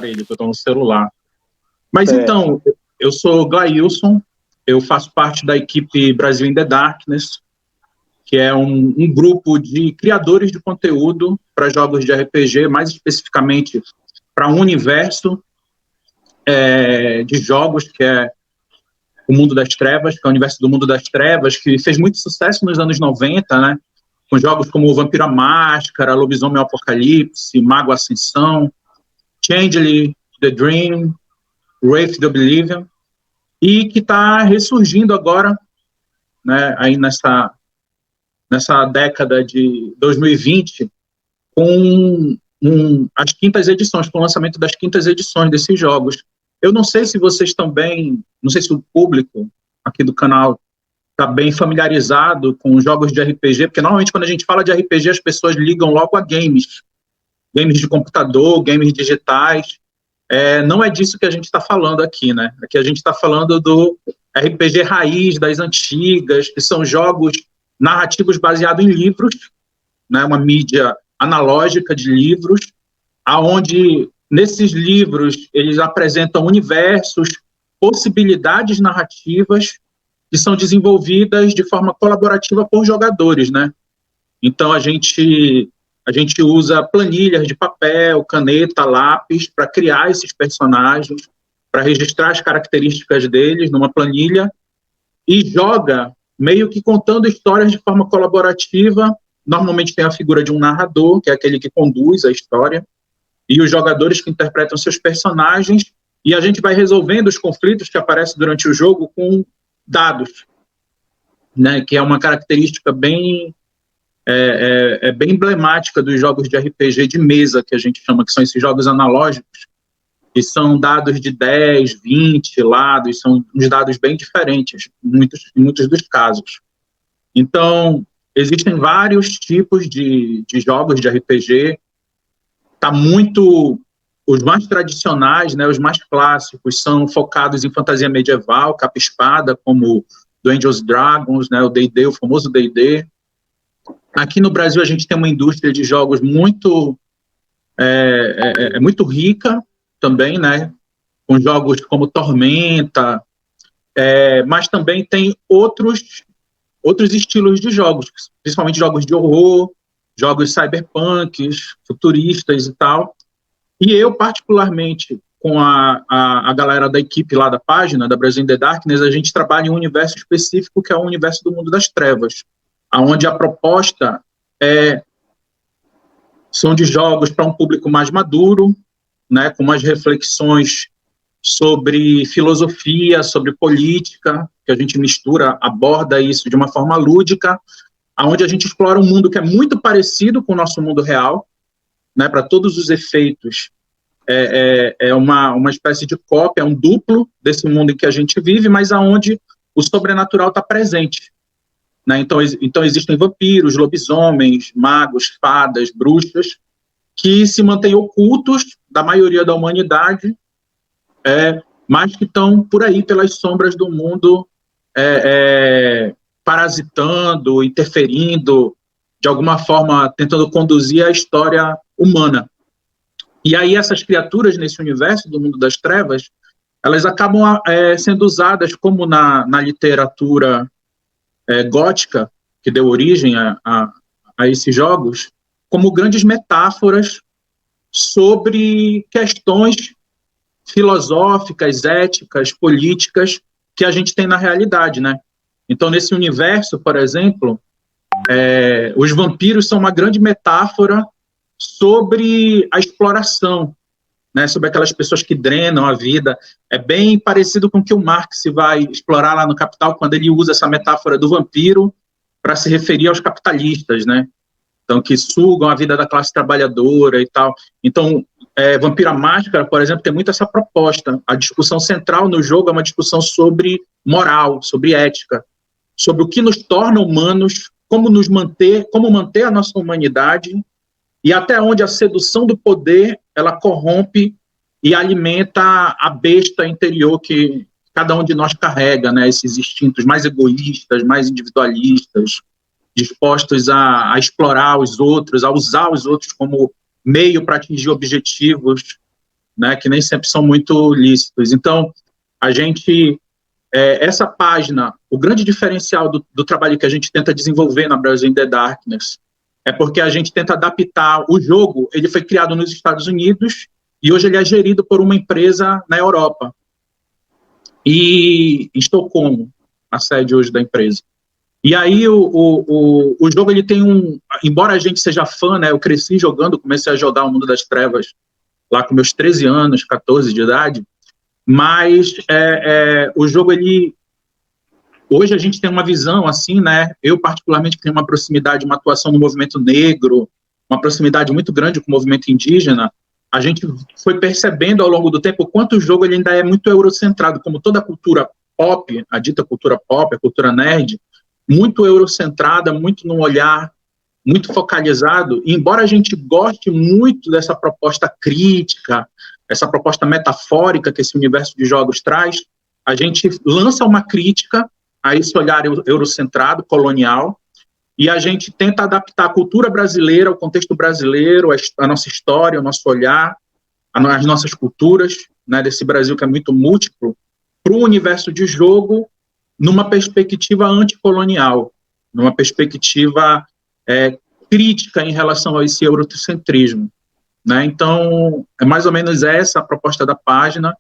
aparelho, que eu estou no celular. Mas então, eu sou Glailson, eu faço parte da equipe Brasil in the Darkness, que é um grupo de criadores de conteúdo para jogos de RPG, mais especificamente para um universo de jogos que é o Mundo das Trevas, que é o universo do Mundo das Trevas, que fez muito sucesso nos anos 90, né? Com jogos como Vampiro à Máscara, Lobisomem Apocalipse, Mago Ascensão, Changeling, The Dream, Wraith the Oblivion, e que está ressurgindo agora, né, aí nessa década de 2020, com as quintas edições, com o lançamento das quintas edições desses jogos. Eu não sei se vocês também, não sei se o público aqui do canal está bem familiarizado com jogos de RPG, porque normalmente quando a gente fala de RPG as pessoas ligam logo a games de computador, games digitais. Não é disso que a gente está falando aqui, né? Aqui a gente está falando do RPG raiz, das antigas, que são jogos narrativos baseados em livros, né? Uma mídia analógica de livros, aonde nesses livros eles apresentam universos, possibilidades narrativas que são desenvolvidas de forma colaborativa por jogadores, né? Então a gente usa planilhas de papel, caneta, lápis para criar esses personagens, para registrar as características deles numa planilha e joga meio que contando histórias de forma colaborativa. Normalmente tem a figura de um narrador, que é aquele que conduz a história, e os jogadores que interpretam seus personagens, e a gente vai resolvendo os conflitos que aparecem durante o jogo com dados, né, que é uma característica bem bem emblemática dos jogos de RPG de mesa, que a gente chama, que são esses jogos analógicos, que são dados de 10, 20 lados, são uns dados bem diferentes, em muitos dos casos. Então, existem vários tipos de jogos de RPG, os mais tradicionais, né, os mais clássicos, são focados em fantasia medieval, capa-espada, como Dungeons & Dragons, né, o D&D, o famoso D&D. Aqui no Brasil a gente tem uma indústria de jogos muito rica também, né, com jogos como Tormenta, mas também tem outros estilos de jogos, principalmente jogos de horror, jogos cyberpunks, futuristas e tal. E eu, particularmente, com a galera da equipe lá da página, da Brasil in the Darkness, a gente trabalha em um universo específico, que é o universo do Mundo das Trevas, onde a proposta são de jogos para um público mais maduro, né, com mais reflexões sobre filosofia, sobre política, que a gente aborda isso de uma forma lúdica, onde a gente explora um mundo que é muito parecido com o nosso mundo real, né, para todos os efeitos. Uma espécie de cópia, um duplo desse mundo em que a gente vive, mas aonde o sobrenatural está presente, né? Então existem vampiros, lobisomens, magos, fadas, bruxas, que se mantêm ocultos da maioria da humanidade, mas que estão por aí pelas sombras do mundo, parasitando, interferindo, de alguma forma tentando conduzir a história humana. E aí essas criaturas nesse universo do Mundo das Trevas, elas acabam sendo usadas, como na literatura gótica, que deu origem a esses jogos, como grandes metáforas sobre questões filosóficas, éticas, políticas que a gente tem na realidade, né? Então, nesse universo, por exemplo, os vampiros são uma grande metáfora sobre a exploração, né? Sobre aquelas pessoas que drenam a vida. É bem parecido com o que o Marx vai explorar lá no Capital, quando ele usa essa metáfora do vampiro para se referir aos capitalistas, né? Então, que sugam a vida da classe trabalhadora e tal. Então, Vampiro à Máscara, por exemplo, tem muito essa proposta. A discussão central no jogo é uma discussão sobre moral, sobre ética, sobre o que nos torna humanos, como manter a nossa humanidade, e até onde a sedução do poder ela corrompe e alimenta a besta interior que cada um de nós carrega, né? Esses instintos mais egoístas, mais individualistas, dispostos a explorar os outros, a usar os outros como meio para atingir objetivos né, que nem sempre são muito lícitos. Então, a gente, essa página, o grande diferencial do trabalho que a gente tenta desenvolver na Brazil in the Darkness é porque a gente tenta adaptar o jogo. Ele foi criado nos Estados Unidos e hoje ele é gerido por uma empresa na Europa. E em Estocolmo, a sede hoje da empresa. E aí o jogo, ele tem embora a gente seja fã, né, eu cresci jogando, comecei a jogar o Mundo das Trevas lá com meus 13 anos, 14 de idade, mas o jogo, hoje a gente tem uma visão assim, né, eu particularmente tenho uma proximidade, uma atuação no movimento negro, uma proximidade muito grande com o movimento indígena. A gente foi percebendo ao longo do tempo o quanto o jogo ele ainda é muito eurocentrado, como toda a cultura pop, a dita cultura pop, a cultura nerd, muito eurocentrada, muito num olhar muito focalizado. E embora a gente goste muito dessa proposta crítica, essa proposta metafórica que esse universo de jogos traz, a gente lança uma crítica a esse olhar eurocentrado, colonial, e a gente tenta adaptar a cultura brasileira, o contexto brasileiro, a nossa história, o nosso olhar, as nossas culturas, né, desse Brasil que é muito múltiplo, para o universo de jogo, numa perspectiva anticolonial, numa perspectiva crítica em relação a esse eurocentrismo, né? Então, é mais ou menos essa a proposta da página.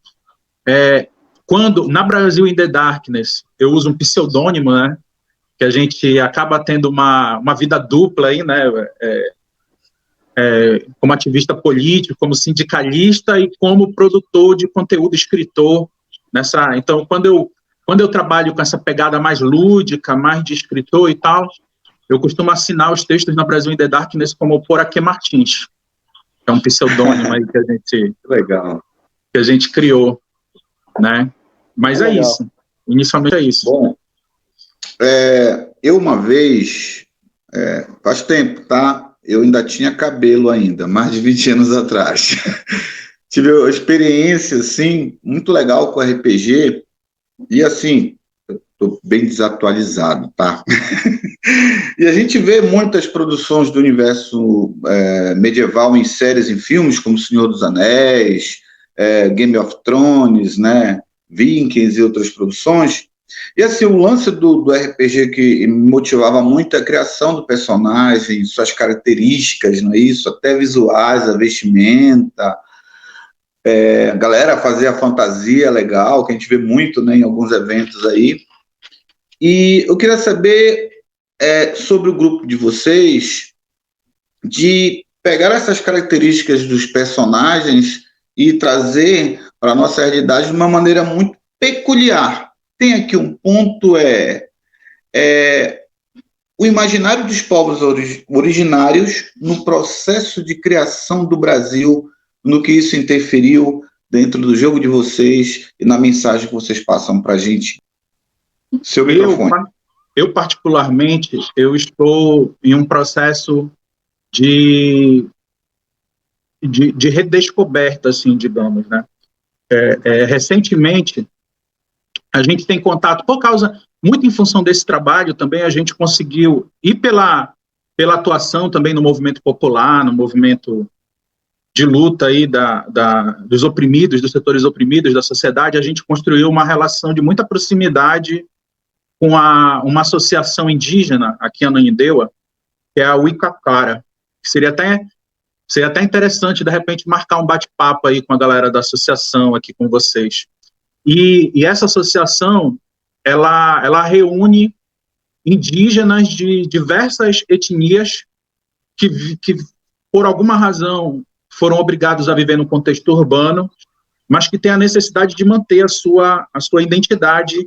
Quando, na Brazil in the Darkness, eu uso um pseudônimo, né, que a gente acaba tendo uma vida dupla aí, né, como ativista político, como sindicalista e como produtor de conteúdo, escritor. Então, quando eu trabalho com essa pegada mais lúdica, mais de escritor e tal, eu costumo assinar os textos na Brazil in the Darkness como Poraquê Martins. É um pseudônimo aí Legal. Que a gente criou, né? Mas é isso. Inicialmente é isso. Bom, eu uma vez, faz tempo, tá? Eu ainda tinha cabelo ainda, mais de 20 anos atrás. Tive uma experiência, assim, muito legal com RPG. E, assim, estou bem desatualizado, tá? E a gente vê muitas produções do universo medieval em séries, em filmes, como Senhor dos Anéis, Game of Thrones, né? Vikings e outras produções. E, assim, o lance do RPG que me motivava muito é a criação do personagem, suas características, não é isso? Até visuais, a vestimenta. A galera fazia fantasia legal, que a gente vê muito, né, em alguns eventos aí. E eu queria saber sobre o grupo de vocês, de pegar essas características dos personagens e trazer para a nossa realidade de uma maneira muito peculiar. Tem aqui um ponto, o imaginário dos povos originários no processo de criação do Brasil, no que isso interferiu dentro do jogo de vocês e na mensagem que vocês passam para a gente. Seu microfone. Eu, particularmente, eu estou em um processo de redescoberta, assim, digamos, né? Recentemente, a gente tem contato, muito em função desse trabalho também, a gente conseguiu, e pela atuação também no movimento popular, no movimento de luta aí dos oprimidos, dos setores oprimidos da sociedade, a gente construiu uma relação de muita proximidade com uma associação indígena aqui em Ananindeua, que é a Uicacara, que seria até interessante, de repente, marcar um bate-papo aí com a galera da associação aqui com vocês. E essa associação, ela reúne indígenas de diversas etnias que, por alguma razão, foram obrigados a viver no contexto urbano, mas que têm a necessidade de manter a sua identidade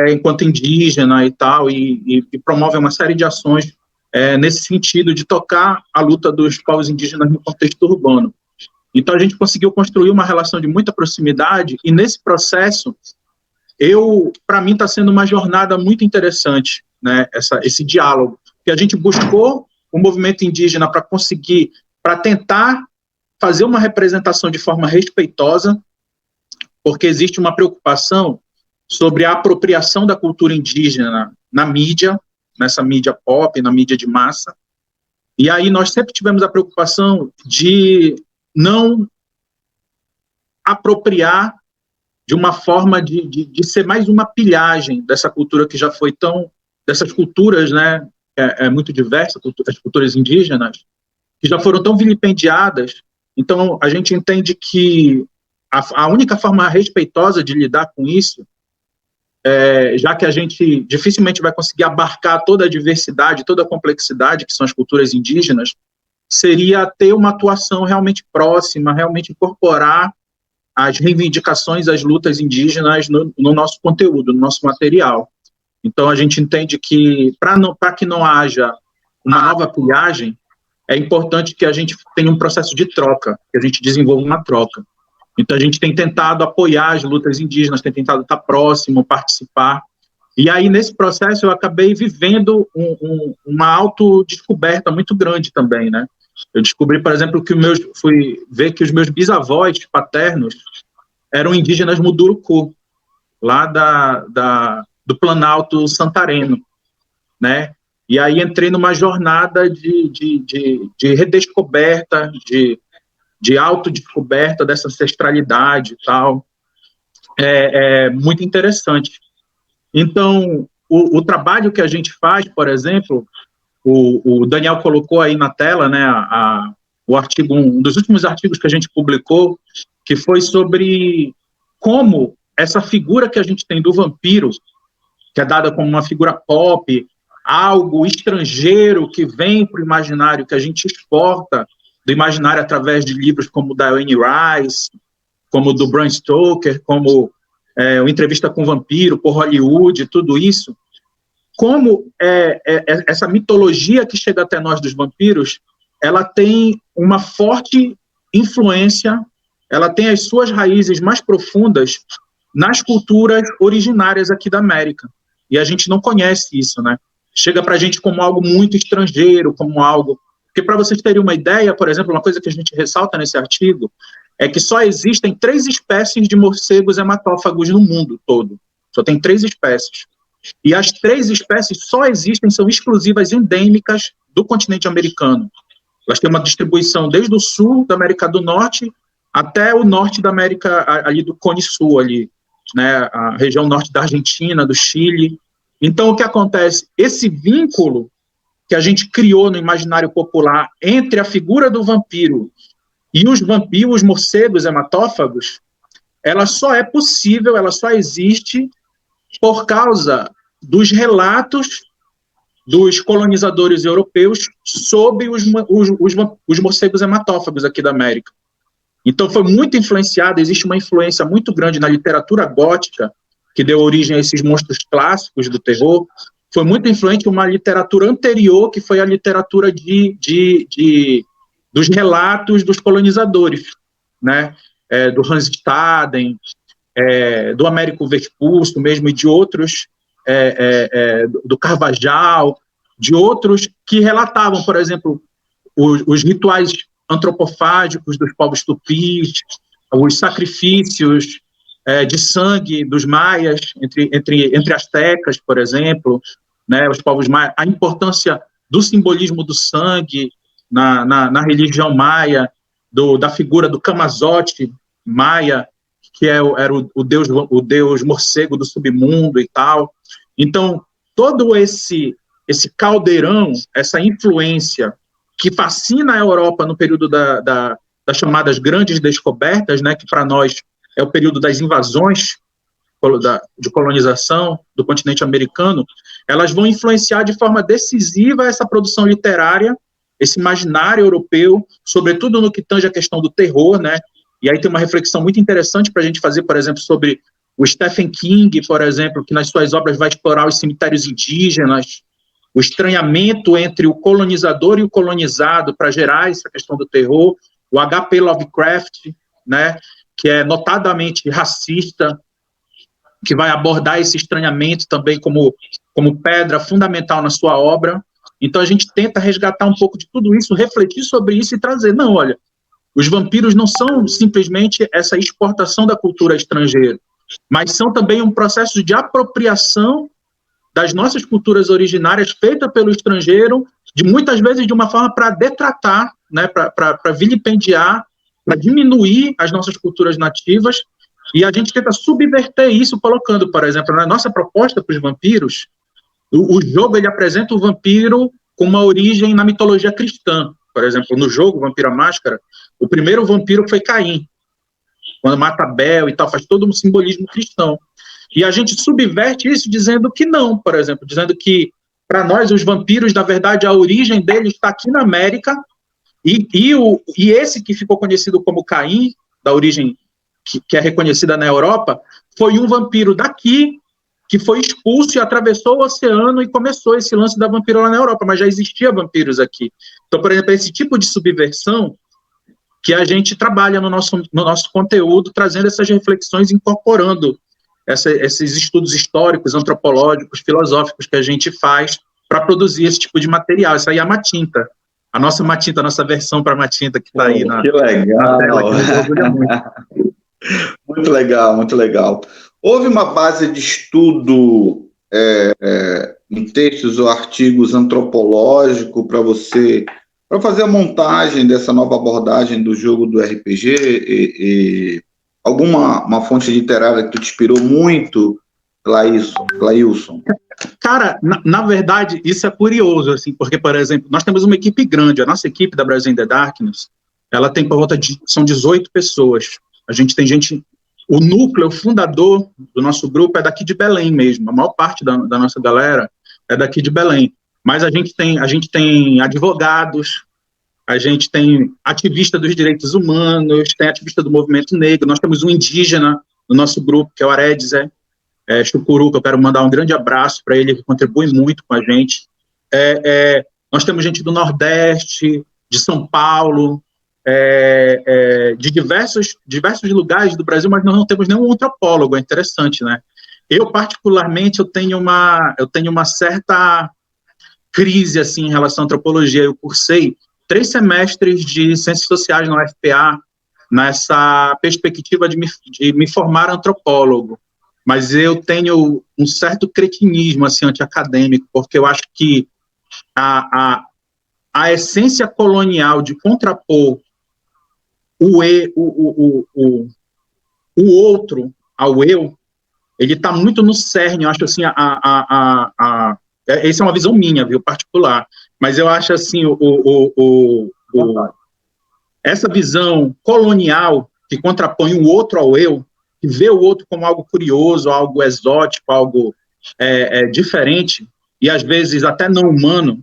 enquanto indígena e tal, e promovem uma série de ações nesse sentido de tocar a luta dos povos indígenas no contexto urbano. Então, a gente conseguiu construir uma relação de muita proximidade, e nesse processo, para mim, está sendo uma jornada muito interessante, né, esse diálogo, que a gente buscou o movimento indígena para tentar fazer uma representação de forma respeitosa, porque existe uma preocupação sobre a apropriação da cultura indígena na mídia, nessa mídia pop, na mídia de massa. E aí nós sempre tivemos a preocupação de não apropriar de uma forma de ser mais uma pilhagem dessa cultura que já foi dessas culturas, né, muito diversa, as culturas indígenas, que já foram tão vilipendiadas. Então, a gente entende que a única forma respeitosa de lidar com isso, já que a gente dificilmente vai conseguir abarcar toda a diversidade, toda a complexidade que são as culturas indígenas, seria ter uma atuação realmente próxima, realmente incorporar as reivindicações, as lutas indígenas no nosso conteúdo, no nosso material. Então, a gente entende que, para que não haja uma nova pilhagem, é importante que a gente tenha um processo de troca, que a gente desenvolva uma troca. Então, a gente tem tentado apoiar as lutas indígenas, tem tentado estar próximo, participar. E aí, nesse processo, eu acabei vivendo uma autodescoberta muito grande também, né? Eu descobri, por exemplo, fui ver que os meus bisavós paternos eram indígenas Munduruku, lá do Planalto Santareno, né? E aí entrei numa jornada de redescoberta, de autodescoberta dessa ancestralidade e tal. É muito interessante. Então, o trabalho que a gente faz, por exemplo, o Daniel colocou aí na tela, né, o artigo, um dos últimos artigos que a gente publicou, que foi sobre como essa figura que a gente tem do vampiro, que é dada como uma figura pop, algo estrangeiro que vem para o imaginário, que a gente exporta do imaginário através de livros como o da Anne Rice, como do Bram Stoker, como o Entrevista com o Vampiro, por Hollywood, tudo isso, como essa mitologia que chega até nós dos vampiros, ela tem uma forte influência, ela tem as suas raízes mais profundas nas culturas originárias aqui da América. E a gente não conhece isso, né? Chega para a gente como algo muito estrangeiro, como algo... Porque, para vocês terem uma ideia, por exemplo, uma coisa que a gente ressalta nesse artigo é que só existem 3 espécies de morcegos hematófagos no mundo todo. Só tem 3 espécies. E as 3 espécies só existem, são exclusivas, endêmicas do continente americano. Elas têm uma distribuição desde o sul da América do Norte até o norte da América, ali do Cone Sul, ali, né, a região norte da Argentina, do Chile. Então, o que acontece? Esse vínculo que a gente criou no imaginário popular entre a figura do vampiro e os morcegos hematófagos, ela só é possível, ela só existe por causa dos relatos dos colonizadores europeus sobre os morcegos hematófagos aqui da América. Então, foi muito influenciado, existe uma influência muito grande na literatura gótica, que deu origem a esses monstros clássicos do terror. Foi muito influente uma literatura anterior, que foi a literatura dos relatos dos colonizadores, né? Do Hans Staden, do Américo Vespucci mesmo, e de outros, do Carvajal, de outros que relatavam, por exemplo, os rituais antropofágicos dos povos tupis, os sacrifícios de sangue dos maias, entre astecas, por exemplo, né, os povos maias, a importância do simbolismo do sangue na religião maia, da figura do Camazote maia, que era o deus morcego do submundo e tal. Então, todo esse caldeirão, essa influência que fascina a Europa no período das chamadas grandes descobertas, né, que para nós é o período das invasões de colonização do continente americano, elas vão influenciar de forma decisiva essa produção literária, esse imaginário europeu, sobretudo no que tange a questão do terror, né? E aí tem uma reflexão muito interessante para a gente fazer, por exemplo, sobre o Stephen King, por exemplo, que nas suas obras vai explorar os cemitérios indígenas, o estranhamento entre o colonizador e o colonizado para gerar essa questão do terror, o H.P. Lovecraft, né, que é notadamente racista, que vai abordar esse estranhamento também como pedra fundamental na sua obra. Então a gente tenta resgatar um pouco de tudo isso, refletir sobre isso e trazer, não, olha, os vampiros não são simplesmente essa exportação da cultura estrangeira, mas são também um processo de apropriação das nossas culturas originárias feita pelo estrangeiro, muitas vezes de uma forma para detratar, né, para vilipendiar, diminuir as nossas culturas nativas, e a gente tenta subverter isso colocando, por exemplo, na nossa proposta para os vampiros, o jogo ele apresenta o vampiro com uma origem na mitologia cristã. Por exemplo, no jogo Vampiro à Máscara, o primeiro vampiro foi Caim, quando mata Abel e tal, faz todo um simbolismo cristão. E a gente subverte isso dizendo que não, por exemplo, dizendo que, para nós, os vampiros, na verdade, a origem deles está aqui na América, e esse que ficou conhecido como Caim, da origem que é reconhecida na Europa, foi um vampiro daqui, que foi expulso e atravessou o oceano e começou esse lance da vampiro lá na Europa, mas já existia vampiros aqui. Então, por exemplo, esse tipo de subversão que a gente trabalha no nosso conteúdo, trazendo essas reflexões, incorporando esses estudos históricos, antropológicos, filosóficos que a gente faz para produzir esse tipo de material. Isso aí é a Matinta. A nossa Matinta, a nossa versão para a Matinta que está aí na tela, que me orgulha muito. Muito legal, muito legal. Houve uma base de estudo em textos ou artigos antropológicos para fazer a montagem dessa nova abordagem do jogo do RPG? E alguma fonte literária que te inspirou muito, Glailson? Cara, na verdade, isso é curioso, assim, porque, por exemplo, nós temos uma equipe grande, a nossa equipe da Brasil in the Darkness, ela tem por volta são 18 pessoas. A gente tem gente, o núcleo, o fundador do nosso grupo é daqui de Belém mesmo, a maior parte da nossa galera é daqui de Belém, mas a gente tem advogados, a gente tem ativista dos direitos humanos, tem ativista do movimento negro, nós temos um indígena no nosso grupo, que é o Aredes Chucuru, que eu quero mandar um grande abraço para ele, que contribui muito com a gente. Nós temos gente do Nordeste, de São Paulo, de diversos lugares do Brasil, mas nós não temos nenhum antropólogo. É interessante, né? Eu, particularmente, eu tenho uma certa crise assim, em relação à antropologia. Eu cursei 3 semestres de Ciências Sociais na UFPA, nessa perspectiva de me formar antropólogo, mas eu tenho um certo cretinismo assim, anti-acadêmico, porque eu acho que a essência colonial de contrapor o outro ao eu, ele está muito no cerne. Eu acho assim, essa é uma visão minha, viu, particular, mas eu acho assim, essa visão colonial que contrapõe o outro ao eu, que vê o outro como algo curioso, algo exótico, algo diferente, e às vezes até não humano,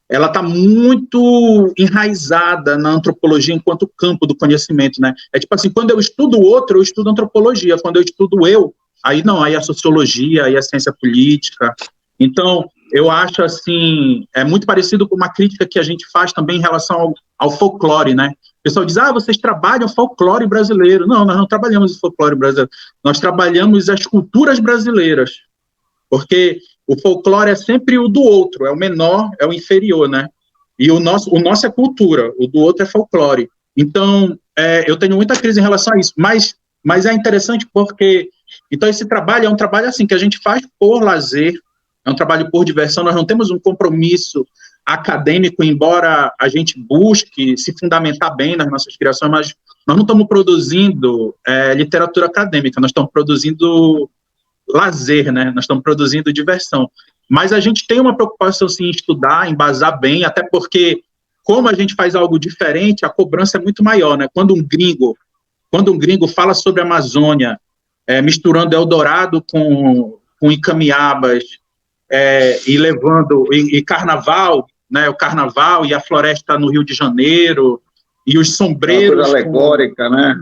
ela está muito enraizada na antropologia enquanto campo do conhecimento, né? É tipo assim, quando eu estudo o outro, eu estudo antropologia, quando eu estudo eu, aí não, aí a sociologia, aí a ciência política. Então, eu acho assim, é muito parecido com uma crítica que a gente faz também em relação ao folclore, né? O pessoal diz, vocês trabalham folclore brasileiro. Não, nós não trabalhamos o folclore brasileiro, nós trabalhamos as culturas brasileiras, porque o folclore é sempre o do outro, é o menor, é o inferior, né? E o nosso é cultura, o do outro é folclore. Então, eu tenho muita crise em relação a isso, mas é interessante porque, então, esse trabalho é um trabalho assim, que a gente faz por lazer, é um trabalho por diversão, nós não temos um compromisso acadêmico, embora a gente busque se fundamentar bem nas nossas criações, mas nós não estamos produzindo literatura acadêmica, nós estamos produzindo lazer, né? Nós estamos produzindo diversão. Mas a gente tem uma preocupação, sim, em estudar, embasar bem, até porque, como a gente faz algo diferente, a cobrança é muito maior, né? Quando um gringo fala sobre a Amazônia, misturando Eldorado com Icamiabas, e levando, e carnaval, né? O carnaval e a floresta no Rio de Janeiro, e os sombreiros... Uma coisa alegórica, né?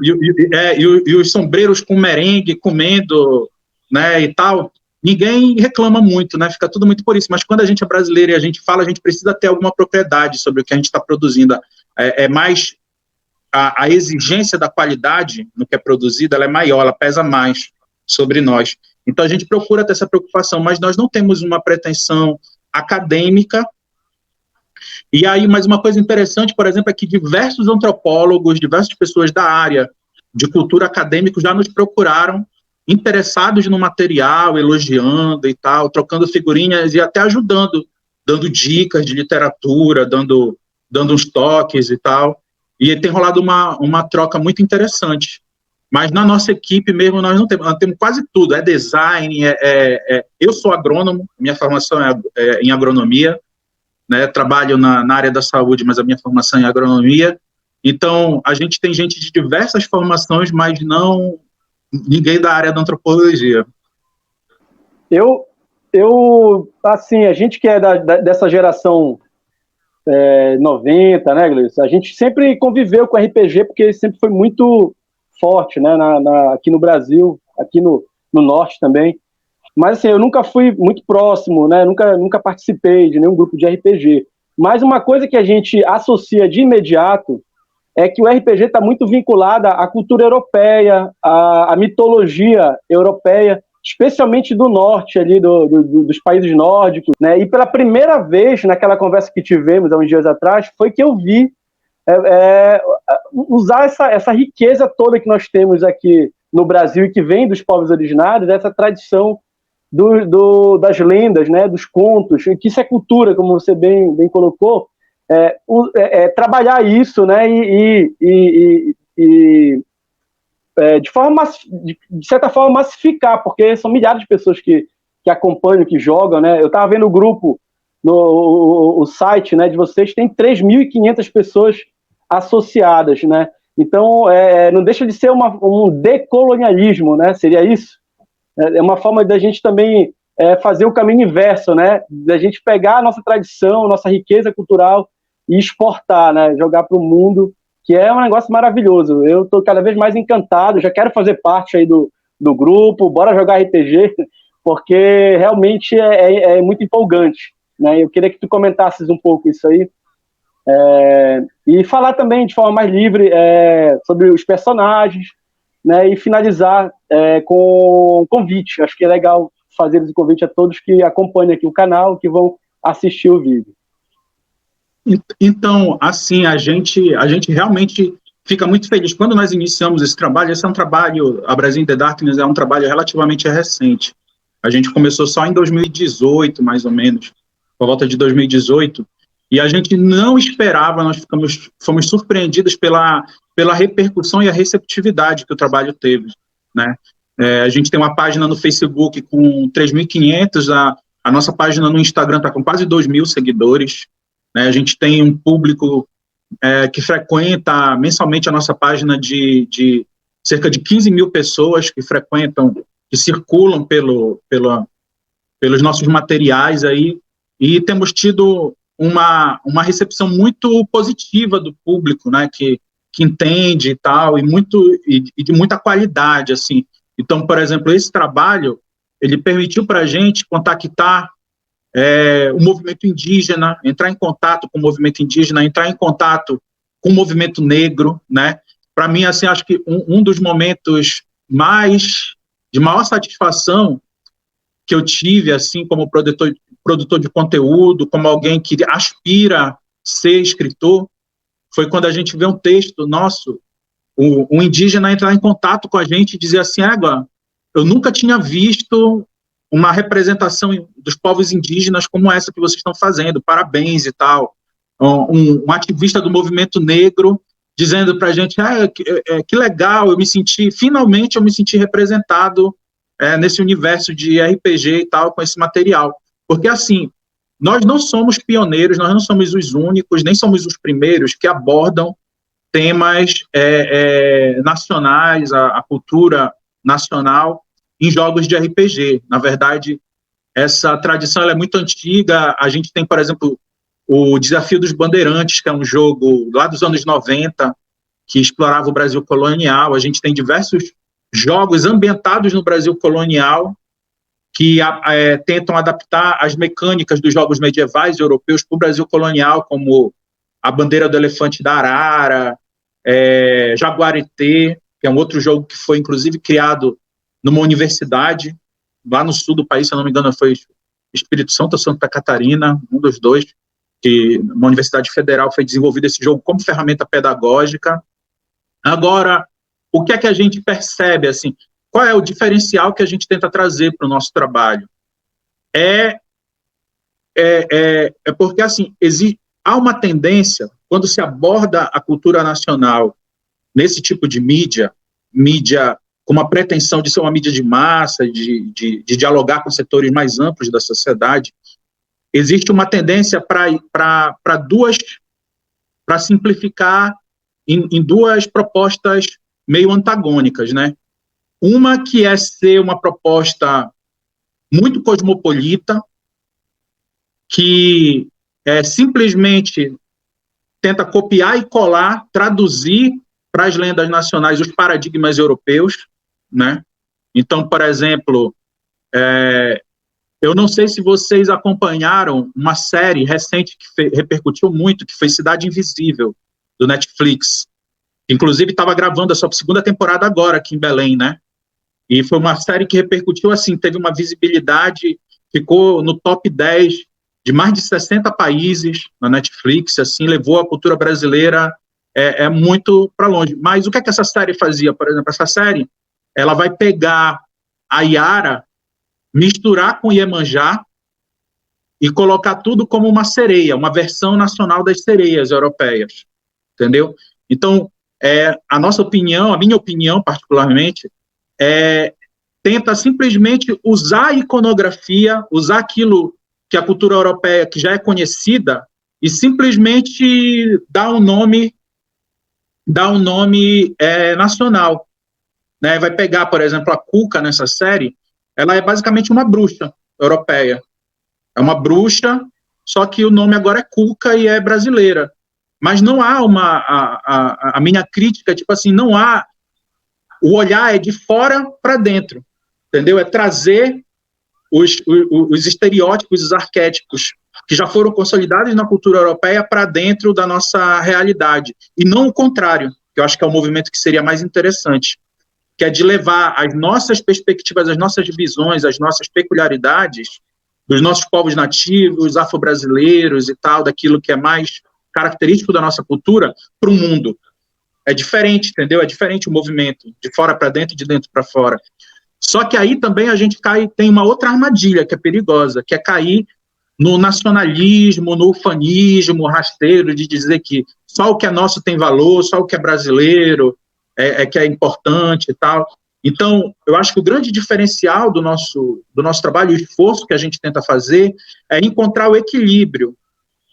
E os sombreiros com merengue, comendo... né, e tal, ninguém reclama muito, né, fica tudo muito por isso, mas quando a gente é brasileiro e a gente fala, a gente precisa ter alguma propriedade sobre o que a gente está produzindo, mais, a exigência da qualidade no que é produzido, ela é maior, ela pesa mais sobre nós, então a gente procura ter essa preocupação, mas nós não temos uma pretensão acadêmica. E aí, mais uma coisa interessante, por exemplo, é que diversos antropólogos, diversas pessoas da área de cultura acadêmica já nos procuraram, interessados no material, elogiando e tal, trocando figurinhas e até ajudando, dando dicas de literatura, dando uns toques e tal. E tem rolado uma troca muito interessante. Mas na nossa equipe mesmo, nós temos quase tudo. É design, eu sou agrônomo, minha formação é em agronomia, né? Trabalho na área da saúde, mas a minha formação é em agronomia. Então, a gente tem gente de diversas formações, mas não ninguém da área da antropologia. Assim, a gente que é dessa geração 90, né, Gleison? A gente sempre conviveu com RPG, porque ele sempre foi muito forte, né, aqui no Brasil, aqui no Norte também. Mas, assim, eu nunca fui muito próximo, né, nunca participei de nenhum grupo de RPG. Mas uma coisa que a gente associa de imediato é que o RPG está muito vinculado à cultura europeia, à mitologia europeia, especialmente do norte, ali dos países nórdicos, né? E pela primeira vez, naquela conversa que tivemos há uns dias atrás, foi que eu vi usar essa riqueza toda que nós temos aqui no Brasil e que vem dos povos originários, essa tradição das lendas, né? Dos contos, que isso é cultura, como você bem colocou, trabalhar isso, né? De certa forma massificar, porque são milhares de pessoas que acompanham, que jogam, né? Eu estava vendo o grupo, o site, né, de vocês, tem 3.500 pessoas associadas, né? Então, não deixa de ser um decolonialismo, né? Seria isso? É uma forma da gente também fazer o caminho inverso, né? Da gente pegar a nossa tradição, nossa riqueza cultural e exportar, né? Jogar para o mundo, que é um negócio maravilhoso. Eu estou cada vez mais encantado, já quero fazer parte aí do grupo, bora jogar RPG, porque realmente é muito empolgante, né? Eu queria que tu comentasses um pouco isso aí, e falar também de forma mais livre sobre os personagens, né? E finalizar com um convite. Acho que é legal fazer esse convite a todos que acompanham aqui o canal, que vão assistir o vídeo. Então, assim, a gente realmente fica muito feliz. Quando nós iniciamos esse trabalho a Brazil in the Darkness é um trabalho relativamente recente. A gente começou só em 2018, mais ou menos, por volta de 2018, e a gente não esperava, nós fomos surpreendidos pela repercussão e a receptividade que o trabalho teve, né? A gente tem uma página no Facebook com 3.500, a nossa página no Instagram está com quase 2.000 seguidores, né? A gente tem um público que frequenta mensalmente a nossa página de cerca de 15.000 pessoas que frequentam, que circulam pelos nossos materiais aí, e temos tido uma recepção muito positiva do público, né, que entende e tal, e de muita qualidade, assim. Então, por exemplo, esse trabalho, ele permitiu para a gente contactar o movimento indígena, entrar em contato com o movimento indígena, entrar em contato com o movimento negro, né? Para mim, assim, acho que um dos momentos de maior satisfação que eu tive, assim, como produtor de conteúdo, como alguém que aspira a ser escritor, foi quando a gente vê um texto nosso, o indígena entrar em contato com a gente e dizer assim, eu nunca tinha visto uma representação dos povos indígenas como essa que vocês estão fazendo, parabéns e tal. Um ativista do movimento negro dizendo para a gente, que legal, finalmente eu me senti representado nesse universo de RPG e tal, com esse material. Porque, assim, nós não somos pioneiros, nós não somos os únicos, nem somos os primeiros que abordam temas nacionais, a cultura nacional, em jogos de RPG. Na verdade, essa tradição é muito antiga. A gente tem, por exemplo, o Desafio dos Bandeirantes, que é um jogo lá dos anos 90, que explorava o Brasil colonial. A gente tem diversos jogos ambientados no Brasil colonial que tentam adaptar as mecânicas dos jogos medievais europeus para o Brasil colonial, como a Bandeira do Elefante da Arara, Jaguareté, que é um outro jogo que foi, inclusive, criado numa universidade, lá no sul do país, se eu não me engano, foi Espírito Santo ou Santa Catarina, um dos dois, que uma universidade federal foi desenvolvido esse jogo como ferramenta pedagógica. Agora, o que é que a gente percebe, assim, qual é o diferencial que a gente tenta trazer para o nosso trabalho? Porque, assim, há uma tendência, quando se aborda a cultura nacional nesse tipo de mídia com uma pretensão de ser uma mídia de massa, de dialogar com setores mais amplos da sociedade, existe uma tendência para simplificar em duas propostas meio antagônicas, né? Uma que é ser uma proposta muito cosmopolita, que simplesmente tenta copiar e colar, traduzir para as lendas nacionais os paradigmas europeus, né? Então, por exemplo, eu não sei se vocês acompanharam uma série recente que repercutiu muito, que foi Cidade Invisível, do Netflix. Inclusive, estava gravando a sua segunda temporada agora, aqui em Belém, né? E foi uma série que repercutiu, assim, teve uma visibilidade, ficou no top 10 de mais de 60 países na Netflix, assim, levou a cultura brasileira muito para longe. Mas o que é que essa série fazia? Por exemplo, essa série, ela vai pegar a Iara, misturar com Iemanjá e colocar tudo como uma sereia, uma versão nacional das sereias europeias, entendeu? Então, a nossa opinião, a minha opinião particularmente, tenta simplesmente usar a iconografia, usar aquilo que a cultura europeia, que já é conhecida, e simplesmente dar um nome nacional, né? Vai pegar, por exemplo, a Cuca nessa série, ela é basicamente uma bruxa europeia. É uma bruxa, só que o nome agora é Cuca e é brasileira. Mas não há a minha crítica, tipo assim, não há, o olhar é de fora para dentro, entendeu? É trazer os estereótipos, os arquétipos que já foram consolidados na cultura europeia para dentro da nossa realidade, e não o contrário, que eu acho que é o movimento que seria mais interessante, que é de levar as nossas perspectivas, as nossas visões, as nossas peculiaridades dos nossos povos nativos, afro-brasileiros e tal, daquilo que é mais característico da nossa cultura, para o mundo. É diferente, entendeu? É diferente o movimento, de fora para dentro e de dentro para fora. Só que aí também a gente tem uma outra armadilha que é perigosa, que é cair no nacionalismo, no ufanismo rasteiro, de dizer que só o que é nosso tem valor, só o que é brasileiro que é importante e tal. Então, eu acho que o grande diferencial do nosso trabalho e o esforço que a gente tenta fazer é encontrar o equilíbrio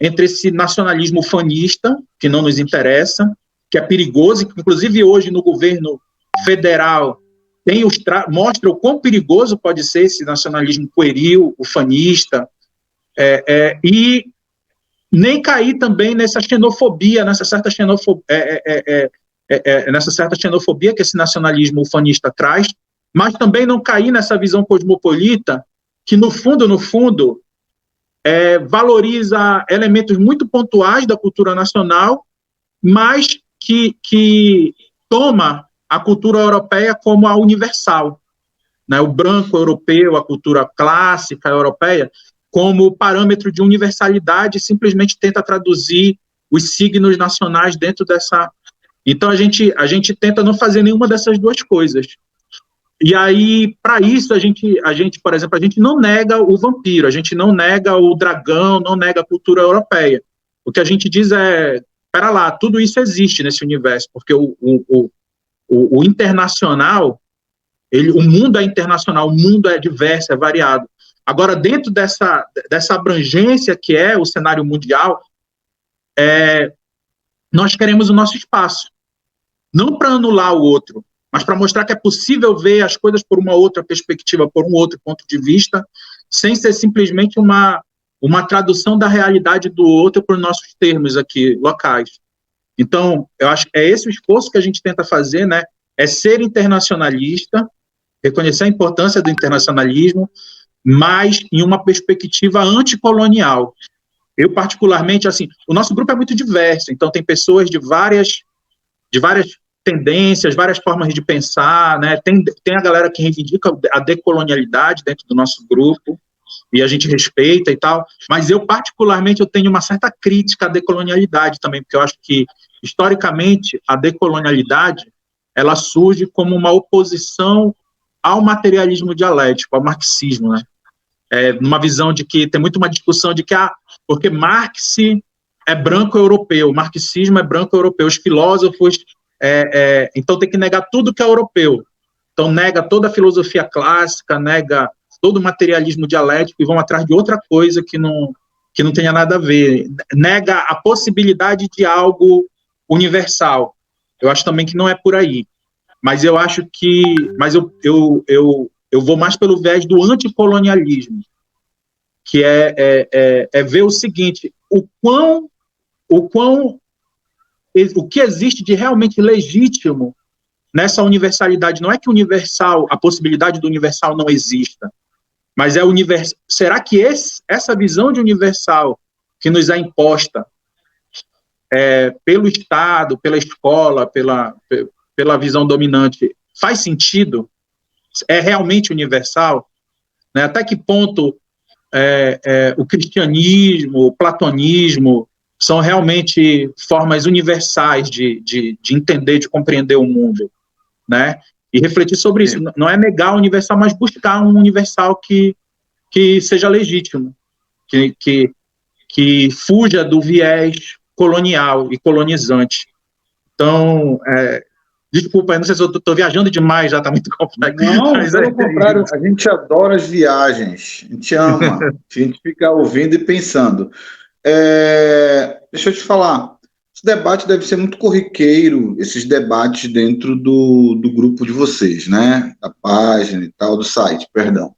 entre esse nacionalismo ufanista, que não nos interessa, que é perigoso, que inclusive hoje no governo federal mostra o quão perigoso pode ser esse nacionalismo pueril, ufanista, e nem cair também nessa xenofobia, nessa certa xenofobia que esse nacionalismo ufanista traz, mas também não cair nessa visão cosmopolita que, no fundo, valoriza elementos muito pontuais da cultura nacional, mas que toma a cultura europeia como a universal, né? O branco europeu, a cultura clássica europeia, como parâmetro de universalidade, simplesmente tenta traduzir os signos nacionais dentro dessa. Então, a gente tenta não fazer nenhuma dessas duas coisas. E aí, para isso, a gente, por exemplo, a gente não nega o vampiro, a gente não nega o dragão, não nega a cultura europeia. O que a gente diz espera lá, tudo isso existe nesse universo, porque o internacional, o mundo é internacional, o mundo é diverso, é variado. Agora, dentro dessa abrangência que é o cenário mundial, nós queremos o nosso espaço. Não para anular o outro, mas para mostrar que é possível ver as coisas por uma outra perspectiva, por um outro ponto de vista, sem ser simplesmente uma tradução da realidade do outro por nossos termos aqui, locais. Então, eu acho que é esse o esforço que a gente tenta fazer, né? É ser internacionalista, reconhecer a importância do internacionalismo, mas em uma perspectiva anticolonial. Eu, particularmente, assim, o nosso grupo é muito diverso, então tem pessoas de várias tendências, várias formas de pensar, né? Tem a galera que reivindica a decolonialidade dentro do nosso grupo, e a gente respeita e tal, mas eu, particularmente, eu tenho uma certa crítica à decolonialidade também, porque eu acho que, historicamente, a decolonialidade, ela surge como uma oposição ao materialismo dialético, ao marxismo, né? Numa visão de que tem muito uma discussão de que, porque Marx é branco-europeu, o marxismo é branco-europeu, os filósofos, então tem que negar tudo que é europeu. Então nega toda a filosofia clássica, nega todo o materialismo dialético e vão atrás de outra coisa que não tenha nada a ver. Nega a possibilidade de algo universal. Eu acho também que não é por aí. Mas eu acho que... Mas eu vou mais pelo viés do anticolonialismo, que é ver o seguinte, o que existe de realmente legítimo nessa universalidade. Não é que a possibilidade do universal não exista, mas será que essa visão de universal que nos é imposta pelo Estado, pela escola, pela visão dominante, faz sentido? É realmente universal? Né? Até que ponto o cristianismo, o platonismo são realmente formas universais de entender, de compreender o mundo, né? E refletir sobre isso. Não é negar o universal, mas buscar um universal que seja legítimo, que fuja do viés colonial e colonizante. Então, desculpa, não sei se eu estou viajando demais, já está muito complexo. Não, pelo contrário, a gente adora as viagens, a gente ama, a gente fica ouvindo e pensando. Deixa eu te falar, esse debate deve ser muito corriqueiro, esses debates dentro do grupo de vocês, né? Da página e tal, do site, perdão.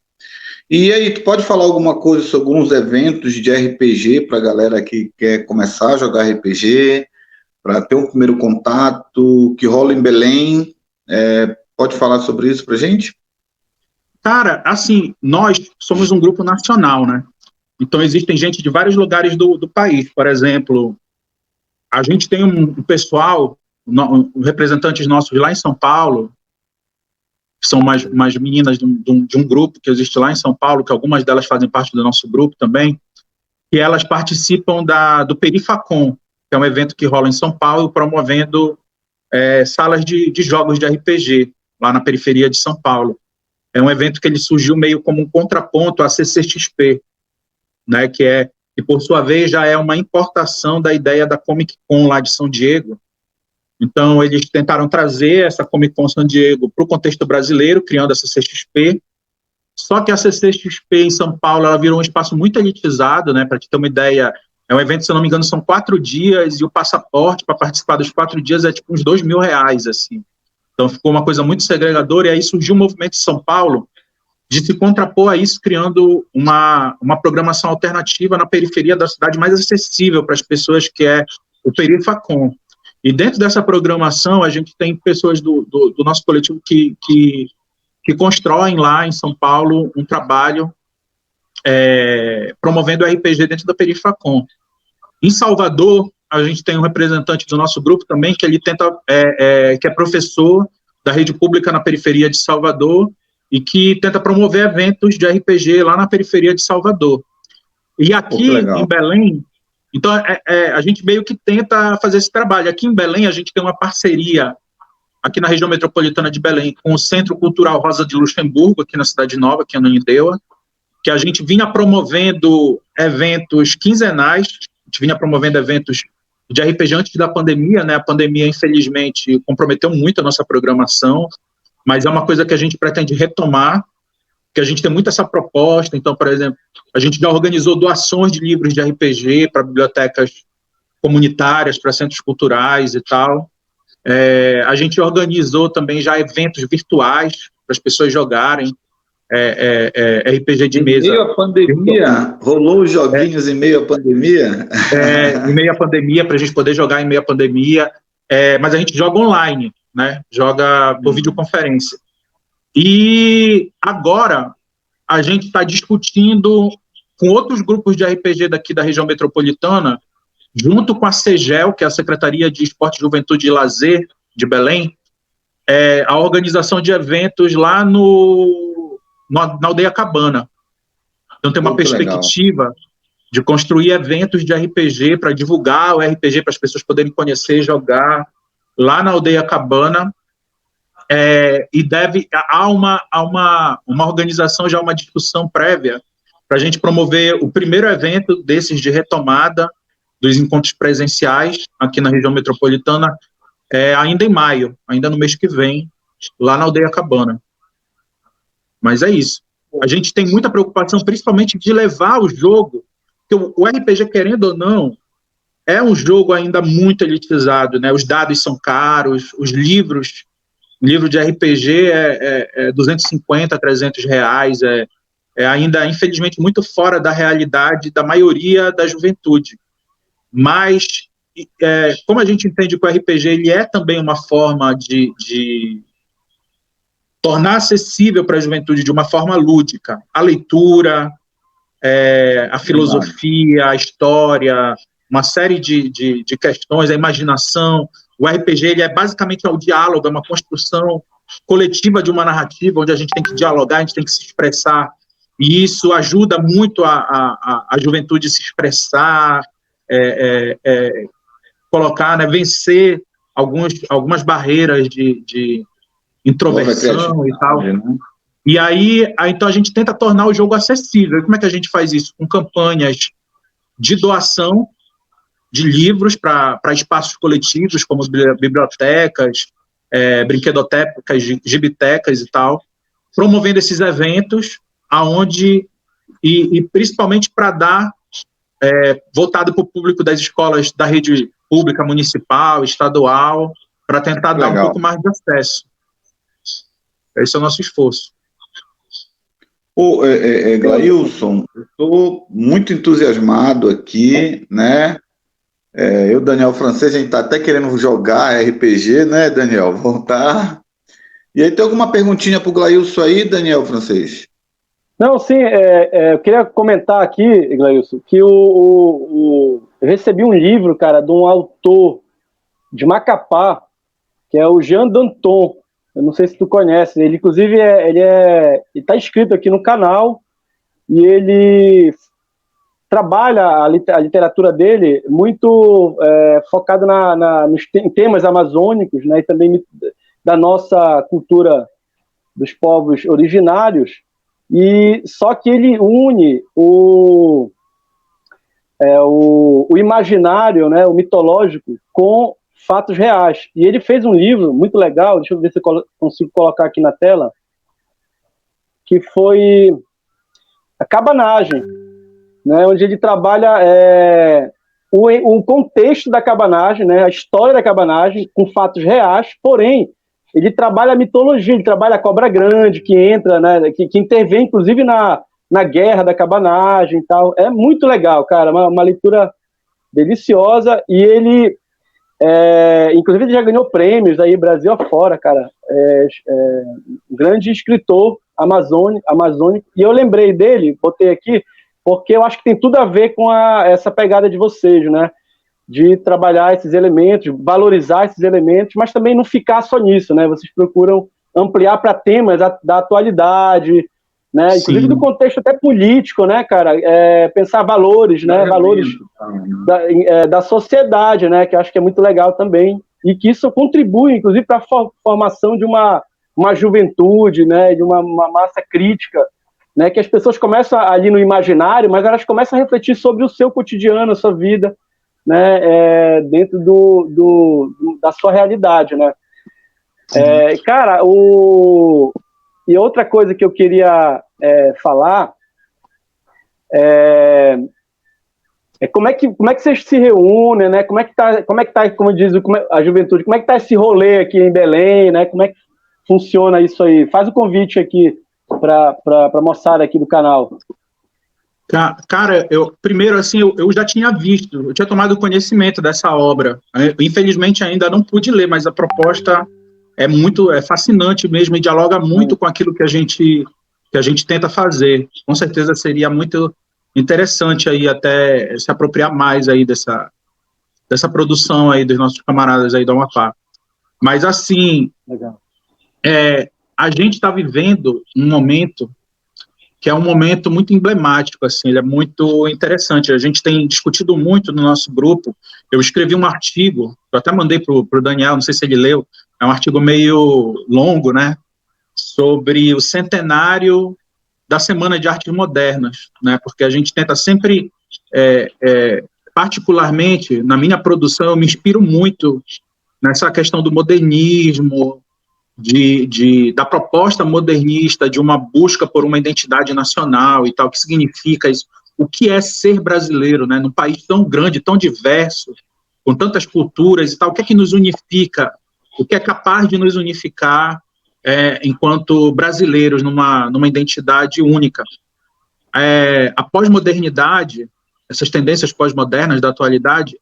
E aí, tu pode falar alguma coisa sobre alguns eventos de RPG para a galera que quer começar a jogar RPG, para ter um primeiro contato, que rola em Belém? Pode falar sobre isso para a gente? Cara, assim, nós somos um grupo nacional, né? Então, existem gente de vários lugares do país. Por exemplo, a gente tem um pessoal, representantes nossos lá em São Paulo, que são umas meninas de um grupo que existe lá em São Paulo, que algumas delas fazem parte do nosso grupo também, e elas participam do Perifacon, que é um evento que rola em São Paulo, promovendo salas de jogos de RPG, lá na periferia de São Paulo. É um evento que ele surgiu meio como um contraponto à CCXP, né, que por sua vez já é uma importação da ideia da Comic Con lá de São Diego. Então eles tentaram trazer essa Comic Con São Diego para o contexto brasileiro, criando a CCXP, só que a CCXP em São Paulo ela virou um espaço muito elitizado, né, para te ter uma ideia, é um evento, se eu não me engano, são 4 dias, e o passaporte para participar dos 4 dias é tipo uns R$2.000, assim. Então ficou uma coisa muito segregadora, e aí surgiu um movimento em São Paulo de se contrapor a isso, criando uma programação alternativa na periferia da cidade, mais acessível para as pessoas, que é o Perifacon. E dentro dessa programação, a gente tem pessoas do nosso coletivo que constroem lá em São Paulo um trabalho promovendo o RPG dentro da Perifacon. Em Salvador, a gente tem um representante do nosso grupo também, que ele tenta, que é professor da rede pública na periferia de Salvador, e que tenta promover eventos de RPG lá na periferia de Salvador. E aqui em Belém, então a gente meio que tenta fazer esse trabalho. Aqui em Belém a gente tem uma parceria, aqui na região metropolitana de Belém, com o Centro Cultural Rosa de Luxemburgo, aqui na Cidade Nova, aqui no Ananindeua, que a gente vinha promovendo eventos quinzenais, a gente vinha promovendo eventos de RPG antes da pandemia, né? A pandemia, infelizmente, comprometeu muito a nossa programação, mas é uma coisa que a gente pretende retomar, que a gente tem muito essa proposta. Então, por exemplo, a gente já organizou doações de livros de RPG para bibliotecas comunitárias, para centros culturais e tal. A gente organizou também já eventos virtuais para as pessoas jogarem RPG de mesa. Em meio à pandemia, rolou os joguinhos em meio à pandemia? Em meio à pandemia, para a gente poder jogar em meio à pandemia, mas a gente joga online, né? Joga por videoconferência. E agora a gente está discutindo com outros grupos de RPG daqui da região metropolitana, junto com a CEGEL, que é a Secretaria de Esporte, Juventude e Lazer de Belém, a organização de eventos lá na Aldeia Cabana. Então tem uma perspectiva de construir eventos de RPG para divulgar o RPG, para as pessoas poderem conhecer e jogar lá na Aldeia Cabana, e há uma organização, já uma discussão prévia para a gente promover o primeiro evento desses de retomada dos encontros presenciais aqui na região metropolitana ainda em maio, ainda no mês que vem, lá na Aldeia Cabana. Mas é isso. A gente tem muita preocupação, principalmente de levar o jogo, porque o RPG, querendo ou não, é um jogo ainda muito elitizado, né? Os dados são caros, os livros de RPG é 250, 300 reais, ainda, infelizmente, muito fora da realidade da maioria da juventude. Mas, como a gente entende que o RPG ele é também uma forma de tornar acessível para a juventude de uma forma lúdica a leitura, a filosofia, a história, uma série de questões, a imaginação. O RPG ele é basicamente o diálogo, é uma construção coletiva de uma narrativa, onde a gente tem que dialogar, a gente tem que se expressar, e isso ajuda muito a juventude a se expressar, colocar, né, vencer algumas barreiras de introversão e tal. Né? E aí, então a gente tenta tornar o jogo acessível. E como é que a gente faz isso? Com campanhas de doação de livros para espaços coletivos, como bibliotecas, brinquedotecas, gibitecas e tal, promovendo esses eventos, aonde e principalmente para dar, voltado para o público das escolas da rede pública, municipal, estadual, para tentar dar um pouco mais de acesso. Esse é o nosso esforço. Glailson, eu estou muito entusiasmado aqui, né? Eu, Daniel Francês, a gente está até querendo jogar RPG, né, Daniel? Voltar. E aí, tem alguma perguntinha para o Glailson aí, Daniel Francês? Não, sim, eu queria comentar aqui, Glailson, que eu recebi um livro, cara, de um autor de Macapá, que é o Jean Danton. Eu não sei se tu conhece, ele inclusive ele está inscrito aqui no canal, e ele trabalha a literatura dele muito focado em temas amazônicos, né, e também da nossa cultura dos povos originários, e só que ele une o imaginário, né, o mitológico, com fatos reais. E ele fez um livro muito legal, deixa eu ver se eu consigo colocar aqui na tela, que foi A Cabanagem, né, onde ele trabalha o contexto da cabanagem, né, a história da cabanagem, com fatos reais, porém, ele trabalha a mitologia, ele trabalha a cobra grande, que entra, né, que intervém, inclusive, na guerra da cabanagem e tal. É muito legal, cara, uma leitura deliciosa, e ele... inclusive ele já ganhou prêmios aí Brasil afora, cara, um grande escritor amazônico, e eu lembrei dele, botei aqui, porque eu acho que tem tudo a ver com essa pegada de vocês, né, de trabalhar esses elementos, valorizar esses elementos, mas também não ficar só nisso, né, vocês procuram ampliar para temas da atualidade, né, inclusive do contexto até político, né, cara, pensar valores, né, valores da sociedade, né, que eu acho que é muito legal também, e que isso contribui, inclusive, para a formação de uma juventude, né, de uma massa crítica, né, que as pessoas começam ali no imaginário, mas elas começam a refletir sobre o seu cotidiano, a sua vida, né, dentro da sua realidade, né. Cara, e outra coisa que eu queria falar como é que vocês se reúnem, né? Como é que tá, como diz a juventude, como é que tá esse rolê aqui em Belém, né? Como é que funciona isso aí? Faz o convite aqui para a moçada aqui do canal. Cara, primeiro, assim, eu já tinha visto, eu tinha tomado conhecimento dessa obra. Infelizmente ainda não pude ler, mas a proposta é fascinante mesmo, e dialoga muito com aquilo que a gente tenta fazer. Com certeza seria muito interessante aí até se apropriar mais aí dessa produção aí dos nossos camaradas aí do Amapá. Mas assim, legal. A gente está vivendo um momento que é um momento muito emblemático, assim, ele é muito interessante. A gente tem discutido muito no nosso grupo. Eu escrevi um artigo, eu até mandei para o Daniel, não sei se ele leu, é um artigo meio longo, né, sobre o centenário da Semana de Artes Modernas, né, porque a gente tenta sempre particularmente, na minha produção, eu me inspiro muito nessa questão do modernismo, da proposta modernista, de uma busca por uma identidade nacional e tal, o que significa isso, o que é ser brasileiro, né, num país tão grande, tão diverso, com tantas culturas e tal, o que é que nos unifica, o que é capaz de nos unificar enquanto brasileiros numa identidade única. A pós-modernidade, essas tendências pós-modernas da atualidade,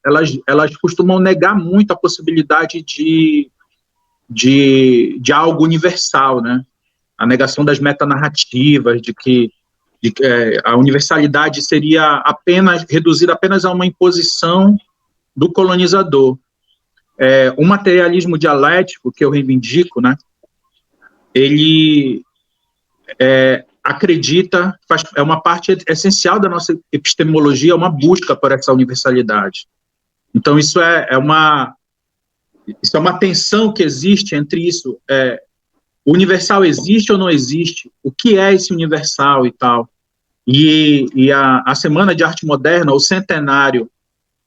elas costumam negar muito a possibilidade de algo universal, né? A negação das metanarrativas, de que a universalidade seria reduzida apenas a uma imposição do colonizador. O materialismo dialético, que eu reivindico, né? Ele acredita, é uma parte essencial da nossa epistemologia, uma busca por essa universalidade. Então, isso é uma tensão que existe entre isso. O universal existe ou não existe? O que é esse universal e tal? E a Semana de Arte Moderna, o centenário,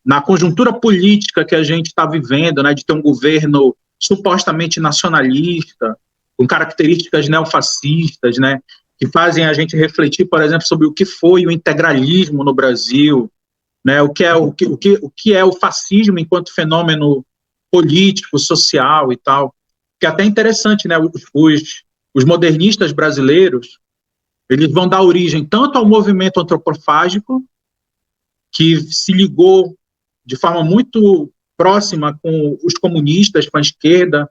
na conjuntura política que a gente está vivendo, né, de ter um governo supostamente nacionalista, com características neofascistas, né, que fazem a gente refletir, por exemplo, sobre o que foi o integralismo no Brasil, né, o que é o fascismo enquanto fenômeno político, social e tal, que é até interessante, né, os modernistas brasileiros, eles vão dar origem tanto ao movimento antropofágico, que se ligou de forma muito próxima com os comunistas, com a esquerda,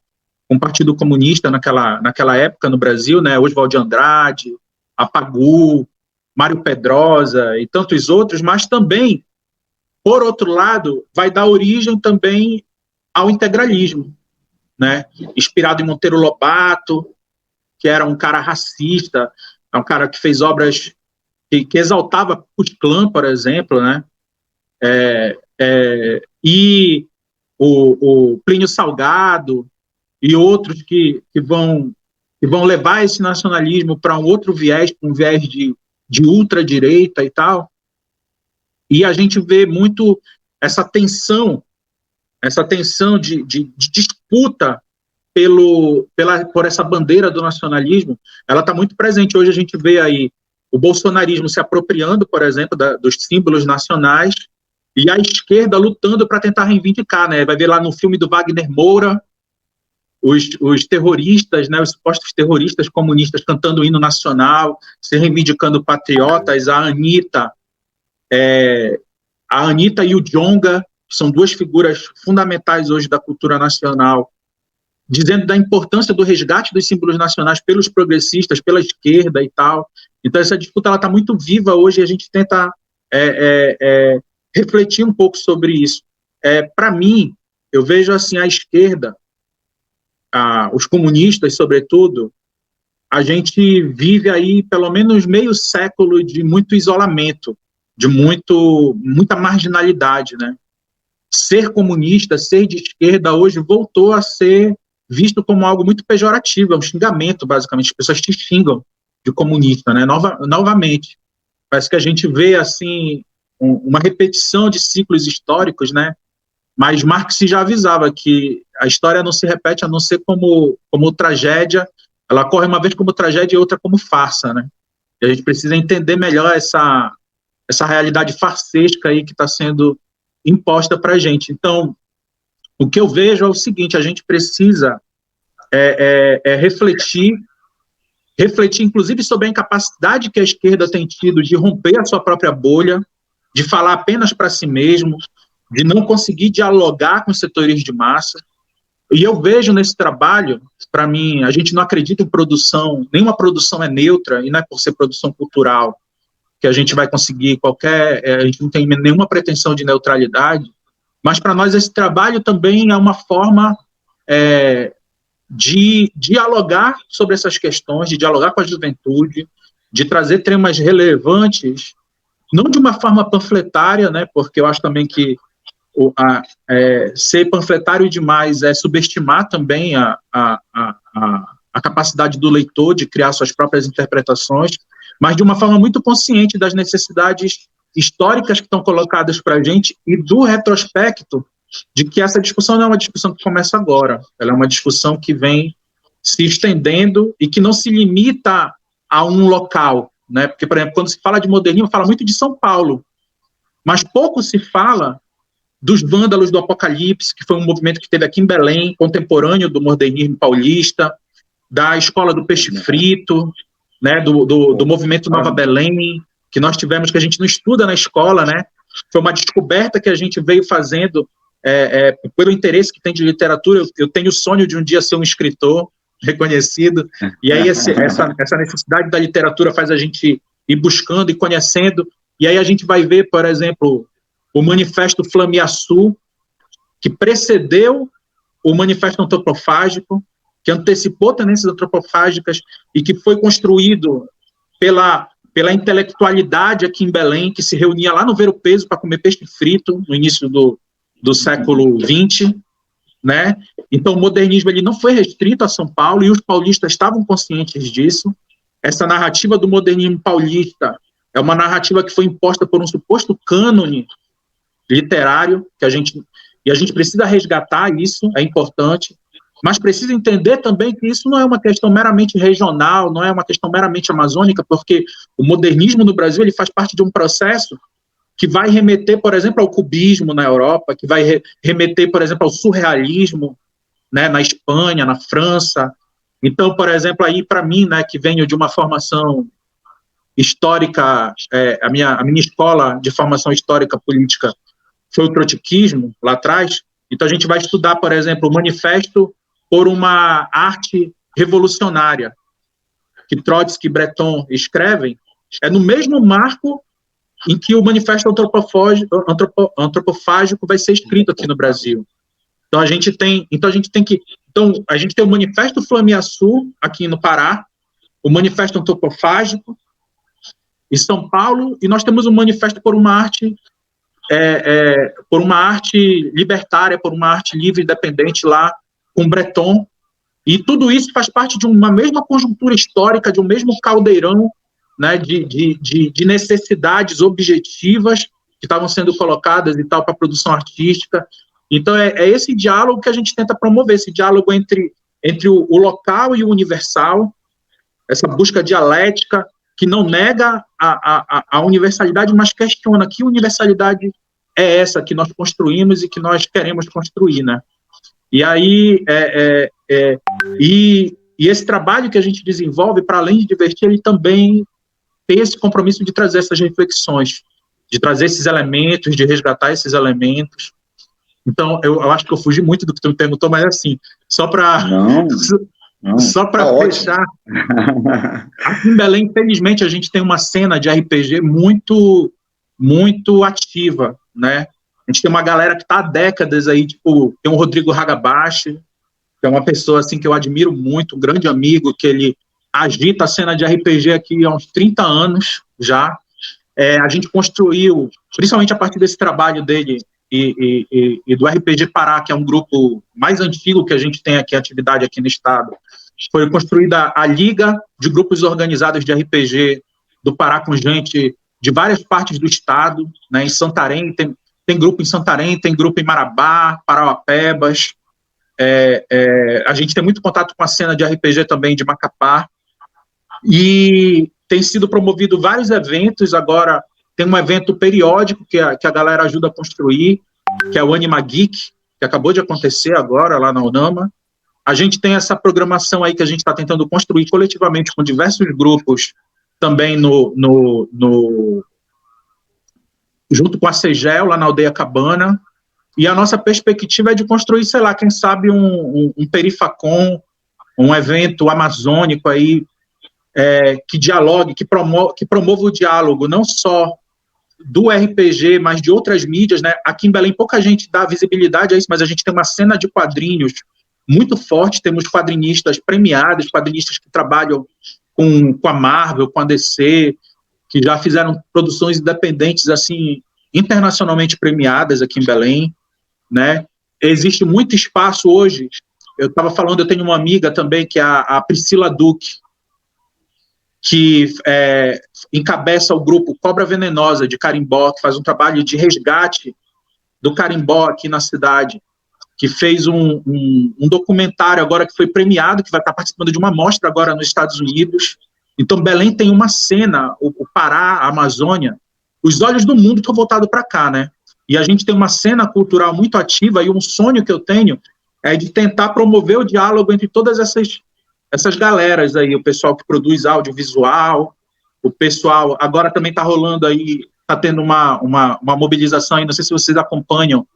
com o Partido Comunista naquela época no Brasil, né, Oswald de Andrade, Apagu, Mário Pedrosa e tantos outros, mas também, por outro lado, vai dar origem também ao integralismo, né, inspirado em Monteiro Lobato, que era um cara racista, um cara que fez obras que exaltava os clãs, por exemplo, né, e o Plínio Salgado e outros que vão levar esse nacionalismo para um outro viés, um viés de ultradireita e tal. E a gente vê muito essa tensão de disputa por essa bandeira do nacionalismo. Ela está muito presente. Hoje a gente vê aí o bolsonarismo se apropriando, por exemplo, dos símbolos nacionais, e a esquerda lutando para tentar reivindicar, né? Vai ver lá no filme do Wagner Moura, os terroristas, né, os supostos terroristas comunistas cantando o hino nacional, se reivindicando patriotas, a Anitta e o Djonga, que são duas figuras fundamentais hoje da cultura nacional, dizendo da importância do resgate dos símbolos nacionais pelos progressistas, pela esquerda e tal. Então essa disputa está muito viva hoje e a gente tenta refletir um pouco sobre isso. Para mim, eu vejo assim, a esquerda, os comunistas, sobretudo, a gente vive aí pelo menos meio século de muito isolamento, de muita marginalidade, né? Ser comunista, ser de esquerda, hoje voltou a ser visto como algo muito pejorativo, é um xingamento, basicamente. As pessoas te xingam de comunista, né? Novamente. Parece que a gente vê, assim, uma repetição de ciclos históricos, né? Mas Marx já avisava que a história não se repete a não ser como tragédia, ela ocorre uma vez como tragédia e outra como farsa, né? E a gente precisa entender melhor essa realidade farsesca aí que está sendo imposta para a gente. Então, o que eu vejo é o seguinte: a gente precisa refletir inclusive sobre a incapacidade que a esquerda tem tido de romper a sua própria bolha, de falar apenas para si mesmo, de não conseguir dialogar com os setores de massa. E eu vejo nesse trabalho, para mim, a gente não acredita em produção, nenhuma produção é neutra, e não é por ser produção cultural que a gente vai conseguir a gente não tem nenhuma pretensão de neutralidade, mas para nós esse trabalho também é uma forma de dialogar sobre essas questões, de dialogar com a juventude, de trazer temas relevantes, não de uma forma panfletária, né, porque eu acho também que ser panfletário demais é subestimar também a capacidade do leitor de criar suas próprias interpretações, mas de uma forma muito consciente das necessidades históricas que estão colocadas para a gente e do retrospecto de que essa discussão não é uma discussão que começa agora, ela é uma discussão que vem se estendendo e que não se limita a um local, né? Porque, por exemplo, quando se fala de modernismo, fala muito de São Paulo, mas pouco se fala dos vândalos do Apocalipse, que foi um movimento que teve aqui em Belém, contemporâneo do modernismo paulista, da Escola do Peixe Frito, né, do movimento Nova Belém, que nós tivemos, que a gente não estuda na escola, né? Foi uma descoberta que a gente veio fazendo pelo interesse que tem de literatura. Eu tenho o sonho de um dia ser um escritor reconhecido, e aí essa necessidade da literatura faz a gente ir buscando e conhecendo, e aí a gente vai ver, por exemplo, o Manifesto Flamiaçu, que precedeu o Manifesto Antropofágico, que antecipou tendências antropofágicas e que foi construído pela intelectualidade aqui em Belém, que se reunia lá no Ver o Peso para comer peixe frito no início do século XX, né? Então, o modernismo ele não foi restrito a São Paulo e os paulistas estavam conscientes disso. Essa narrativa do modernismo paulista é uma narrativa que foi imposta por um suposto cânone literário, que a gente precisa resgatar isso, é importante, mas precisa entender também que isso não é uma questão meramente regional, não é uma questão meramente amazônica, porque o modernismo no Brasil ele faz parte de um processo que vai remeter, por exemplo, ao cubismo na Europa, que vai remeter, por exemplo, ao surrealismo, né, na Espanha, na França. Então, por exemplo, aí para mim, né, que venho de uma formação histórica, a minha escola de formação histórica política foi o trotskismo, lá atrás. Então, a gente vai estudar, por exemplo, o Manifesto por uma Arte Revolucionária, que Trotsky e Breton escrevem, é no mesmo marco em que o Manifesto Antropofágico vai ser escrito aqui no Brasil. Então, a gente tem o Manifesto Flamiaçu, aqui no Pará, o Manifesto Antropofágico, em São Paulo, e nós temos um Manifesto por uma arte libertária, por uma arte livre e independente lá, com Breton, e tudo isso faz parte de uma mesma conjuntura histórica, de um mesmo caldeirão, né, de necessidades objetivas que estavam sendo colocadas e tal para a produção artística. Então, é esse diálogo que a gente tenta promover, esse diálogo entre o local e o universal, essa busca dialética que não nega a universalidade, mas questiona que universalidade é essa que nós construímos e que nós queremos construir, né? E aí, e esse trabalho que a gente desenvolve, para além de divertir, ele também tem esse compromisso de trazer essas reflexões, de trazer esses elementos, de resgatar esses elementos. Então, eu acho que eu fugi muito do que tu me perguntou, mas assim, só para fechar, aqui em Belém, infelizmente, a gente tem uma cena de RPG muito, muito ativa, né? A gente tem uma galera que está há décadas aí, tipo, tem o Rodrigo Hagabashi, que é uma pessoa assim que eu admiro muito, um grande amigo, que ele agita a cena de RPG aqui há uns 30 anos já. A gente construiu, principalmente a partir desse trabalho dele e do RPG Pará, que é um grupo mais antigo que a gente tem aqui, atividade aqui no estado, foi construída a Liga de Grupos Organizados de RPG do Pará, com gente de várias partes do estado, né? Em Santarém, tem grupo em Santarém, tem grupo em Marabá, Parauapebas. A gente tem muito contato com a cena de RPG também de Macapá, e tem sido promovido vários eventos. Agora tem um evento periódico que a galera ajuda a construir, que é o Anima Geek, que acabou de acontecer agora lá na UNAMA. A gente tem essa programação aí que a gente está tentando construir coletivamente com diversos grupos, também junto com a CEGEL, lá na Aldeia Cabana, e a nossa perspectiva é de construir, sei lá, quem sabe um Perifacom, um evento amazônico aí, que dialogue, que promova o diálogo, não só do RPG, mas de outras mídias, né? Aqui em Belém pouca gente dá visibilidade a isso, mas a gente tem uma cena de quadrinhos muito forte, temos quadrinistas premiados, quadrinistas que trabalham com a Marvel, com a DC, que já fizeram produções independentes, assim, internacionalmente premiadas aqui em Belém, né? Existe muito espaço hoje. Eu estava falando, eu tenho uma amiga também, que é a Priscila Duque, que encabeça o grupo Cobra Venenosa de Carimbó, que faz um trabalho de resgate do carimbó aqui na cidade, que fez um documentário agora que foi premiado, que vai estar participando de uma mostra agora nos Estados Unidos. Então, Belém tem uma cena, o Pará, a Amazônia, os olhos do mundo estão voltados para cá, né? E a gente tem uma cena cultural muito ativa, e um sonho que eu tenho é de tentar promover o diálogo entre todas essas galeras aí, o pessoal que produz audiovisual, o pessoal, agora também está rolando aí, está tendo uma mobilização aí, não sei se vocês acompanham,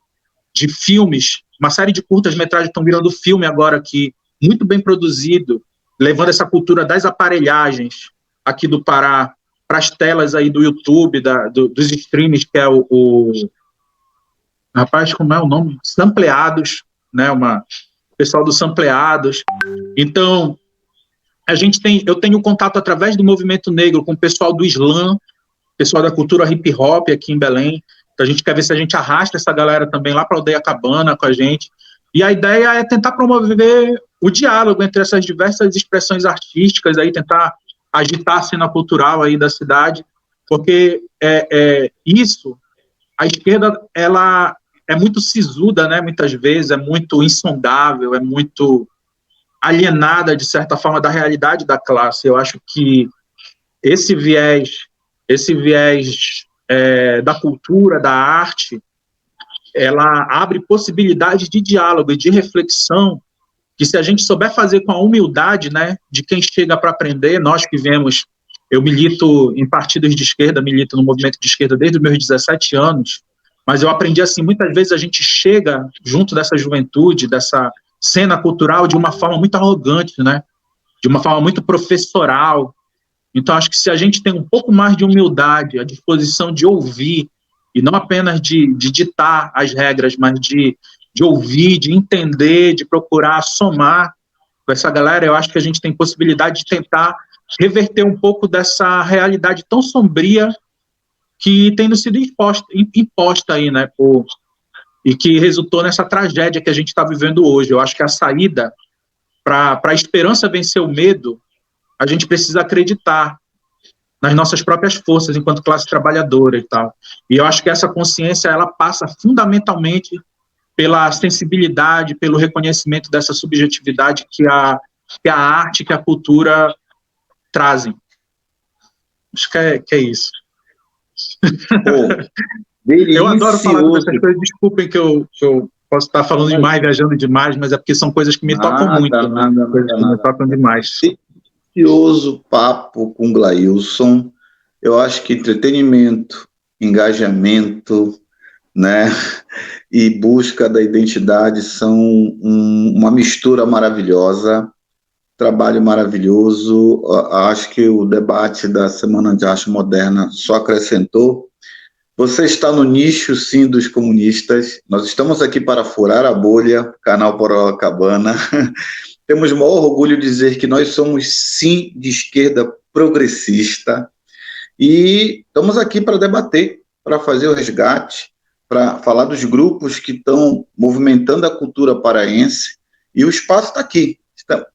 de filmes, uma série de curtas-metragens estão virando filme agora aqui, muito bem produzido, levando essa cultura das aparelhagens aqui do Pará para as telas aí do YouTube, dos streams, que é o rapaz, como é o nome? Sampleados, né? O pessoal do Sampleados. Então, eu tenho contato através do movimento negro com o pessoal do Slam, pessoal da cultura hip hop aqui em Belém. Então, a gente quer ver se a gente arrasta essa galera também lá para a Aldeia Cabana com a gente. E a ideia é tentar promover o diálogo entre essas diversas expressões artísticas, aí tentar agitar a cena cultural aí da cidade, porque isso, a esquerda, ela é muito sisuda, né, muitas vezes, é muito insondável, é muito alienada, de certa forma, da realidade da classe. Eu acho que esse viés da cultura, da arte, ela abre possibilidades de diálogo e de reflexão, que se a gente souber fazer com a humildade, né, de quem chega para aprender, nós que vemos, eu milito em partidos de esquerda, milito no movimento de esquerda desde os meus 17 anos, mas eu aprendi assim, muitas vezes a gente chega junto dessa juventude, dessa cena cultural, de uma forma muito arrogante, né, de uma forma muito professoral. Então, acho que se a gente tem um pouco mais de humildade, a disposição de ouvir, e não apenas de ditar as regras, mas de ouvir, de entender, de procurar somar com essa galera, eu acho que a gente tem possibilidade de tentar reverter um pouco dessa realidade tão sombria que tem sido imposta aí, né, e que resultou nessa tragédia que a gente está vivendo hoje. Eu acho que a saída para a esperança vencer o medo, a gente precisa acreditar nas nossas próprias forças enquanto classe trabalhadora e tal. E eu acho que essa consciência, ela passa fundamentalmente pela sensibilidade, pelo reconhecimento dessa subjetividade que a arte, que a cultura trazem. Acho que é isso. Pô, eu adoro falar sobre essas coisas, desculpem que eu posso estar falando demais, viajando demais, mas é porque são coisas que me tocam muito. Coisas que me tocam demais. Delicioso papo com Glailson. Eu acho que entretenimento, engajamento, né, e busca da identidade são uma mistura maravilhosa, trabalho maravilhoso. Acho que o debate da Semana de Arte Moderna só acrescentou. Você está no nicho, sim, dos comunistas. Nós estamos aqui para furar a bolha, canal Porolacabana. Temos o maior orgulho de dizer que nós somos, sim, de esquerda progressista, e estamos aqui para debater, para fazer o resgate, para falar dos grupos que estão movimentando a cultura paraense, e o espaço está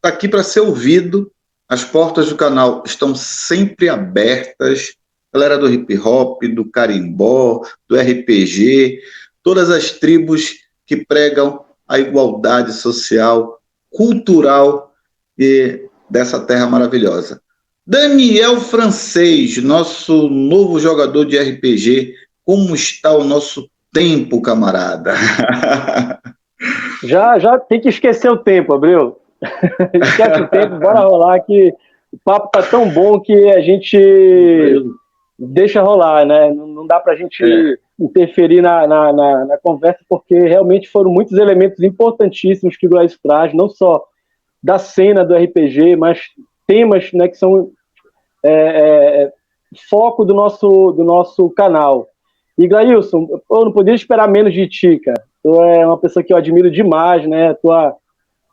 aqui para ser ouvido. As portas do canal estão sempre abertas, galera do hip hop, do carimbó, do RPG, todas as tribos que pregam a igualdade social, cultural e dessa terra maravilhosa. Daniel Francês, nosso novo jogador de RPG, como está o nosso tempo, camarada? Já tem que esquecer o tempo, Abreu. Esquece o tempo, bora rolar, que o papo tá tão bom que a gente deixa rolar, né? Não dá pra gente interferir na conversa, porque realmente foram muitos elementos importantíssimos que o Glailson traz, não só da cena do RPG, mas temas, né, que são foco do nosso canal. E, Glailson, eu não podia esperar menos de ti, cara. Tu é uma pessoa que eu admiro demais, né?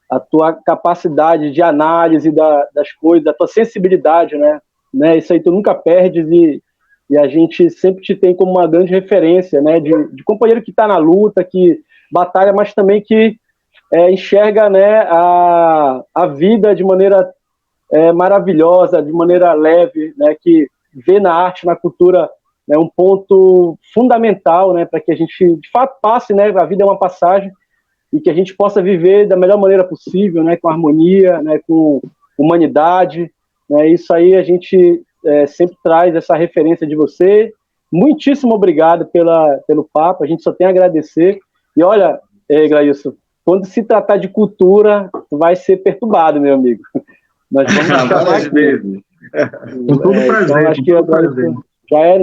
A tua capacidade de análise das coisas, a tua sensibilidade, né? Isso aí tu nunca perdes, e a gente sempre te tem como uma grande referência, né? De companheiro que está na luta, que batalha, mas também que enxerga, né, a vida de maneira maravilhosa, de maneira leve, né, que vê na arte, na cultura, né, um ponto fundamental, né, para que a gente, de fato, passe, né, a vida é uma passagem, e que a gente possa viver da melhor maneira possível, né, com harmonia, né, com humanidade, né, isso aí a gente sempre traz essa referência de você. Muitíssimo obrigado pelo papo, a gente só tem a agradecer. E olha, Glailson, quando se tratar de cultura, vai ser perturbado, meu amigo. Nós vamos te chamar aqui. Vezes. Com todo prazer. Então, acho que agora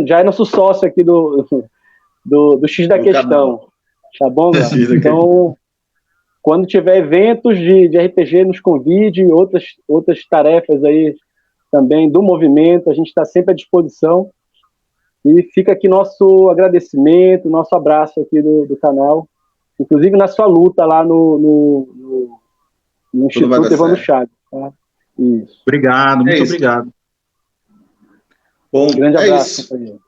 já é nosso sócio aqui do X da Questão. Tá bom, Glailson? Então, quando tiver eventos de RPG, nos convide, outras tarefas aí também do movimento, a gente está sempre à disposição. E fica aqui nosso agradecimento, nosso abraço aqui do canal, inclusive na sua luta lá no Instituto Evandro Chagas. Tá? Isso. Obrigado, muito obrigado. Bom, grande abraço, companheiro.